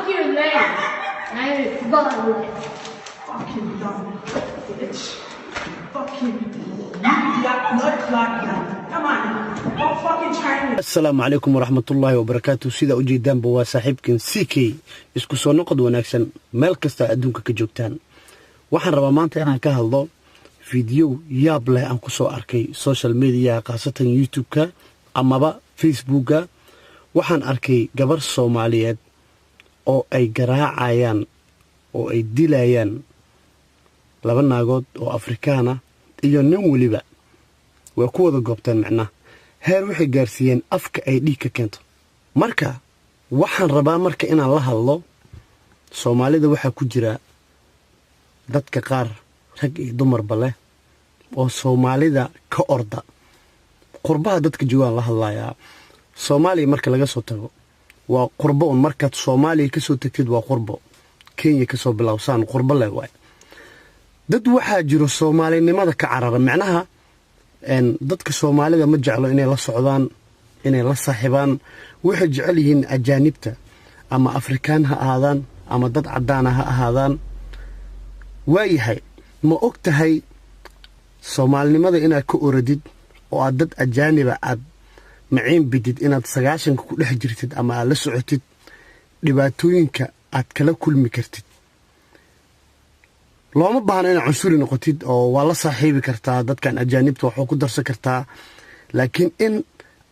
Fuck your leg. I forgot it. Fucking dumb bitch. Fucking black blood clot now. Come on. Don't fucking try me. السلام عليكم ورحمة الله وبركاته. سيدا أجيدان بوا صاحبكن سيكي isku soo noqod wanaagsan meel kasta adduunka ka joogtaan. waxaan rabaa maanta inaan ka hadlo video yaab leh aan ku soo arkay social media qaasatan YouTube-ka amaba Facebook-ka. waxaan arkay gabar Soomaaliyeed oo ay garaacayaan oo ay dilayaan laba naagood oo Afrikaan ah iyo nin waliba way ku wada goobtaan macna heer waxay gaarsiiyeen afka ay dhiig ka keento. marka waxaan rabaa marka inaan la hadlo Soomaalida waxa ku jira dadka qaar rag iyo dumarba leh oo Soomaalida ka orda qurbaha dadka joogan la hadlayaa. Soomaaliya marka laga soo tago waa qurbo on marka Soomaaliya ka soo tagtid waa qurbo Kenya ka soo bilowsan qurbo leh way dad waxa jiro Soomaalinimada ka carara macnaha dadka Soomaalida ma jeclo inay la socdaan inay la saaxiibaan waxay jecel yihiin ajaanibta ama Afrikaan ha ahaadaan ama dad cadaan ha ahaadaan. waayahay ma ogtahay Soomaalinimada inaad ka oradid oo aad dad ajaaniba aad maciin bidid inaad 90 ku dhex jirtid ama aad la socotid dhibaatooyinka aad kala kulmi kartid. looma baahna inaad cunsuri noqotid oo waa la saaxiibi kartaa dadkan ajaanibta waxoo ku darsan kartaa laakiin in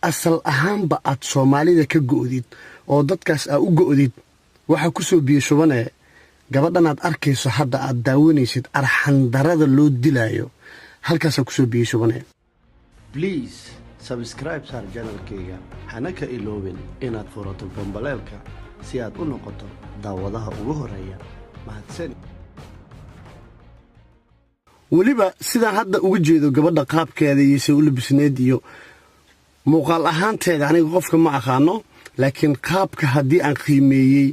asal ahaanba aad Soomaalida ka go'did oo dadkaas aad u go'did waxa ku soo biyo shubanay gabadhan aad arkayso hadda aad daawanaysid arxan darada loo dilaayo halkaas ku soo biyo shubanay. please subscribe sar channelkayga hana ka iloobin inaad furato bambaleelka si aad u noqoto daawadaha ugu horeeya. mahadsan. waliba sidaan hadda uga jeedo gabadha qaabkeeda iyo soo labisneed iyo muuqaal ahaanteeda aniga qofka ma aqaano laakiin qaabka hadii aan qiimeeyay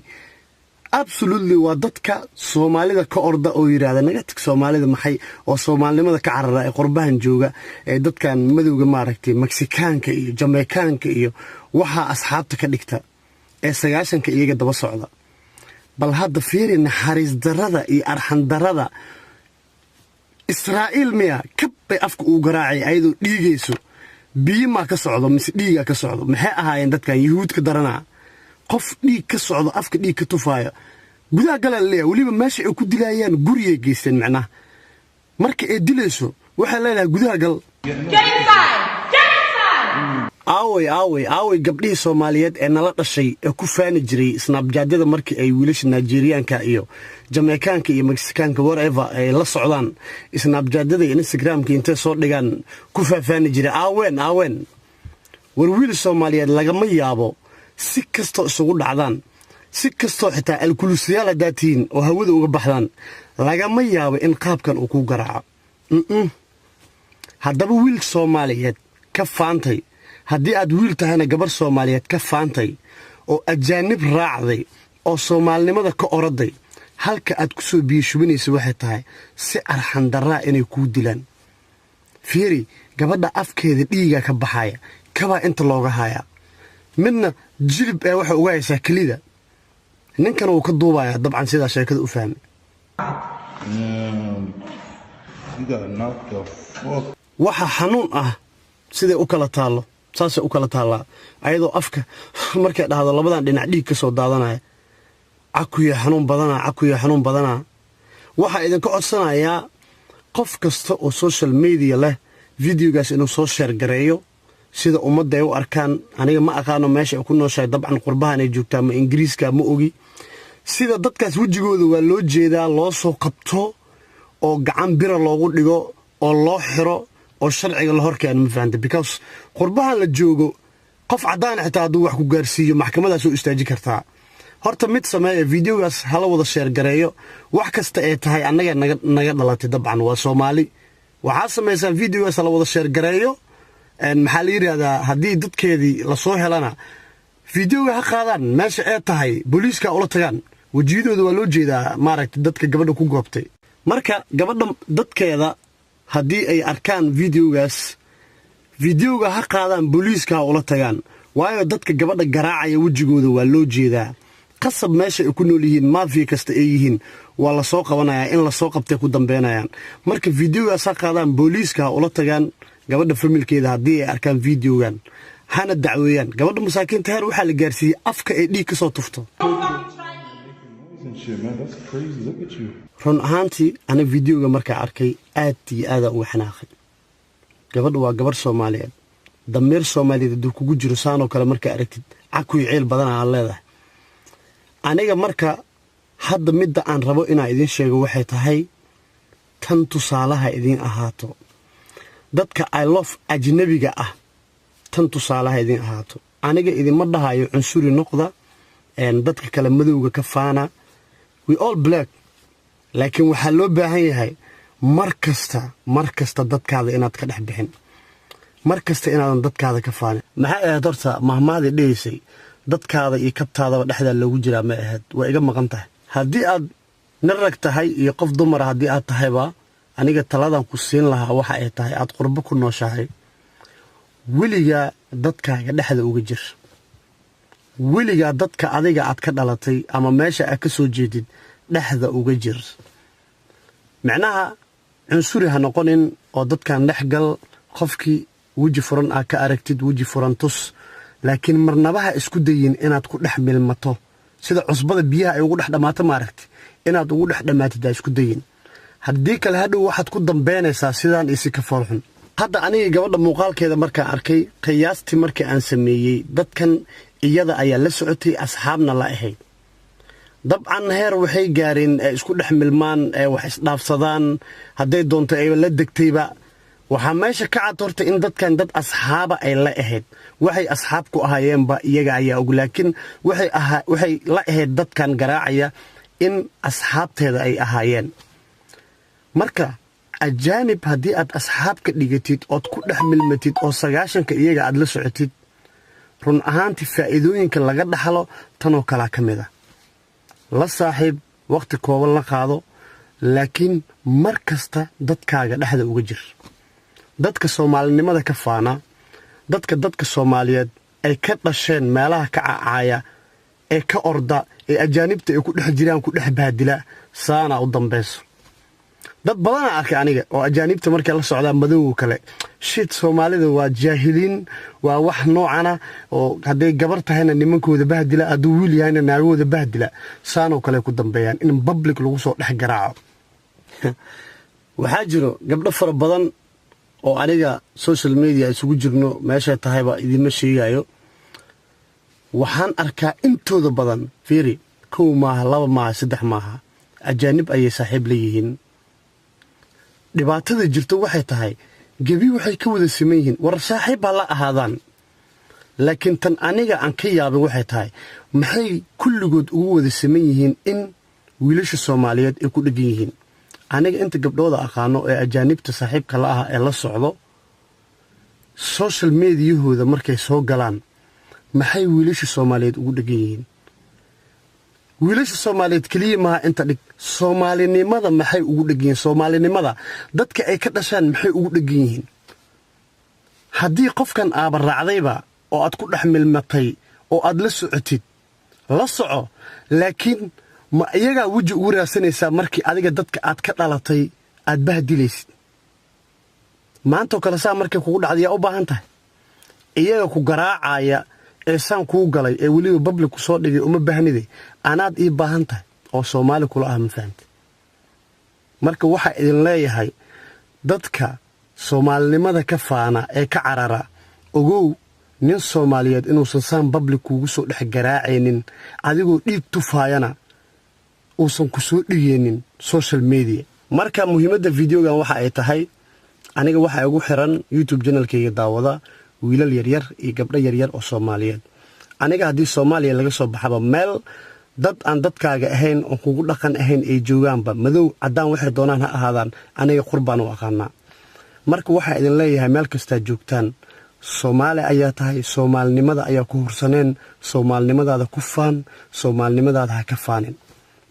absolutely waa dadka Soomaalida ka orda oo yiraahdo naga tag Soomaalida maxay oo Soomaalinimada ka carara ee qurbahan jooga ee dadkan madowga maaragtay Mexicaanka iyo Jamaicaanka iyo waxa asxaabta ka dhigta ee 90ka iyaga daba socda. bal hadda fiiri naxariis darada iyo arxan darada Israa'iil miya kabay afka uu garaacay ayadoo dhiigayso biima ka socdo mise dhiiga ka socdo maxay ahaayeen dadkan Yahuudka darana qof dhiig ka socdo afka dhiig ka tufaaya gudaha galaleeya waliba meesha ay ku dilayaan guriga geysteen macna marka ay dilayso waxa leedahay gudaha gal aaway gabdhihii Soomaaliyeed ee nala dhashay ee ku faani jiray Snapchat-yada markii ay wiilasha Nigerianka iyo Jamaicaanka iyo Mexicaanka whatever ay la socdaan Snapchat-yada iyo Instagram-ka intay soo dhigaan ku faafani jiray aaween war wiil Soomaaliyeed lagama yaabo si kasto isugu dhacdaan si kasto xitaa alkulusyaal daatiin oo hawada uga baxdaan lagama yaabo in qaabkan uu ku garaaco. haddaba wiil Soomaaliyeed ka faantay haddii aad wiil tahayna gabar Soomaaliyeed ka faantay oo ajaanib raacday oo Soomaalinimada ka oraday halka aad ku soo biishubinayso waxay tahay si arxan daraa inay ku dilaan. fiiri gabadha afkeeda dhiiga ka baxaya kaba inta looga haya midna jilib ee waxa uga haysaa kelida ninkan uu ka duubaya dabcan sida sheekada u fahmay. waxa xanuun ah sida u kala taalo saas u kala taala ayadoo afka markay dhahdo labadan dhinac dhiig ka soo daadanaya akuya xanuun badana waxa idin ka codsanayaa qof kasta oo social media leh videogaas inuu soo share gareeyo sida ummadda ay u arkaan. aniga ma aqaano meesha ay ku nooshahay dabcan qurbahan ay joogtaa ma Ingiriiska ma ogi sida dadkaas wajigooda waa loo jeedaa loo soo qabto oo gacan bira loogu dhigo oo loo xiro oo sharciga la horkeeno ma fahanta because qurbahan la joogo qof cadaan xitaa hadduu wax ku gaarsiiyo maxkamadaas oo istaaji kartaa. horta mid sameeya videogaas hala wada share gareeyo wax kasta ay tahay annaga naga dhalatay dabcan waa Soomaali waxa sameeysan videogaas hala wada share gareeyo maxaa la yiraahdaa haddii dadkeedii la soo helana videoga ha qaadaan meesha ay tahay booliiska ula tagaan wajiyadooda waa loo jeedaa maaragtay dadka gabadha ku goobtay. marka gabadha dadkeeda haddii ay arkaan videoga ha qaadaan booliiska ula tagaan waayo dadka gabadha garaacaya wajigooda waa loo jeedaa qasab meesha ay ku nool yihiin maafiya kasta ay yihiin waa la soo qabanayaa in la soo qabtay ku dambeynayaan marka fiidiyowgaas ha qaadaan booliiska ha ula tagaan gabadha familkeeda haddii ay arkaan fiidiyowgan hana dacweeyaan gabadha masaakiinta heer waxaa la gaarsiiyey afka ay dhiig ka soo tufto run ahaantii ana fiidiyowga markaa arkay aad iyo aada uga xanaaqay gabadha waa gabar Soomaaliyeed dameer Soomaaliyeed hadduu kugu jiro saanoo kale markaa aragtid cakuy ceel badan aan leedahay aniga marka hadda midda aan rabo inaan idin sheego waxay tahay tan tusaalaha idin ahaato dadka I love ajnabiga ah tan tusaalaha idin ahaato aniga idinma dhahayo cunsuri noqda dadka kale madowga ka faana we all black laakiin waxaa loo baahan yahay mar kasta dadkaada inaad ka dhex bixin mar kasta inaadan dadkaada ka faanin maxay ahayd horta mahmaadii dhihisay dadkaada iyo kabtaadaba dhexdaa loogu jiraa ma ahayd waa iga maqan tahay haddii aad nin rag tahay iyo qof dumara haddii aad tahayba aniga taladan ku siin lahaa waxa ay tahay aad qurbo ku nooshahay weligaa dadkaaga dhexda uga jir weligaa dadka adiga aad ka dhalatay ama meesha aad ka soo jeedid dhexda uga jir macnaha cunsuri ha noqonin oo dadkan dhexgal qofkii weji furan aad ka aragtid weji furan tus laakiin marnabaha isku dayin inaad ku dhex milmato sida cusbada biyaha ay ugu dhex dhamaato maaragti inaad ugu dhex dhamaatid isku dayin haddii kale hadhow waxaad ku dambeynaysaa sidaan isi ka foolxun hadda aniga gabadha muuqaalkeeda markaan arkay qiyaastii markii aan sameeyey dadkan iyada ayaa la socotay asxaabna la ahayd dabcan heer waxay gaareen isku dhex milmaan wax isdhaafsadaan hadday doonto ay la degtayba waxaa meesha ka cad horta in dadkan dad asxaaba ay la ahayd waxay asxaab ku ahaayeenba iyaga ayaa og laakiin waxay la ahayd dadkan garaacaya in asxaabteeda ay ahaayeen marka ajaanib haddii aad asxaab ka dhigatid ood ku dhex milmatid oo 90 iyaga aad la socotid run ahaantii faa'iidooyinka laga dhaxlo tanoo kala ka mid ah la saaxiib waqti kooban la qaado laakiin mar kasta dadkaaga dhexda uga jir dadka Soomaalinimada ka faana dadka Soomaaliyeed ay ka dhasheen meelaha ka caacaya ee ka orda ee ajaanibta ay ku dhex jiraan ku dhex baadila saana u dambayso dad badan arkay aniga oo ajaanibta markay la socdaan madow kale shit Soomaalida waa jaahiliin waa wax noocana oo haday gabar tahayna nimankooda bahdila aduu wiil yahayna naagooda bahdila saano kale ku dambeeyaan in public lagu soo dhex garaaco waxa jiro gabdho fara badan oo aniga social media isugu jirno meesha tahayba idima sheegayo waxaan arkaa intooda badan fiiri 1 maaha 2 maaha 3 maaha ajaanib ay saaxiib leeyihiin dhibaatada jirto waxay tahay gabi waxay ka wada siman yihiin war saaxiib la ahaadaan laakiin tan aniga aan ka yaabay waxay tahay maxay kulligood ugu wada siman yihiin in wiilasha Soomaaliyeed ay ku dhagan yihiin aniga inta gabdhooda aqaano ee ajaanibta saaxiibka la ah ee la socdo social media-hooda markay soo galaan maxay wiilasha Soomaaliyeed ugu dhagan yihiin wiilasha Soomaaliyeed kaliya ma inta dhig Soomaalinimada maxay ugu dhagan Soomaalinimada dadka ay ka dhashaan maxay ugu dhagan yihiin haddii qofkan aaba raacdayba oo aad ku dhex milmatay oo aad la socotid la soco laakiin ma iyaga waji ugu raadsanaysa markii adiga dadka aad ka dhalatay aad bahdilaysid maanta kala saa markii kugu dhacday u baahan tahay iyaga ku garaacaya ee san ku galay ee waliba public ku soo dhigay uma baahnide anaad ii baahan tahay oo Soomaali kula ah ma fahamtay marka waxa idin leeyahay dadka Soomaalinimada ka faana ee ka carara ogow nin Soomaaliyeed inuu san public kugu soo dhex garaacaynin adigoo dhiig tufaayana uusan ku soo dhigeenin social media marka muhiimadda videogan waxa ay tahay aniga waxa ugu xiran YouTube channelkayga daawada wiilal yaryar iyo gabdho yaryar oo Soomaaliyeed aniga hadii Soomaaliya laga soo baxaba meel dad aan dadkaaga ahayn oo kugu dhaqan ahayn ay joogaanba madow cadaan waxay doonaan ha ahaadaan aniga qurbaan u aqaana marka waxa idin leeyahay meel kasta joogtaan Soomaali ayaa tahay Soomaalinimada ayaa ku horsaneen Soomaalinimadaada ku faan Soomaalinimadaada ha ka faanin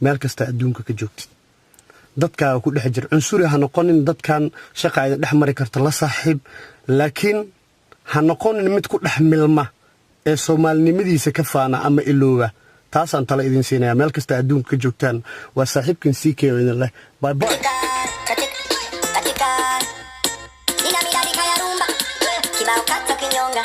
meel kasta adduunka ka joogtid dadka ku dhex jir cunsuri ha noqonin dadkan shaqada dhex mari karta la saaxiib laakiin ha noqonin mid ku dhex milma ee Soomaalinimadiisa ka faana ama ilooba taasaan tala idin siinaya meel kasta adduunka ka joogtaan waa saaxiibkan CK oo idin leh bye bye Nina miradi kaya rumba kibao kata kinyonga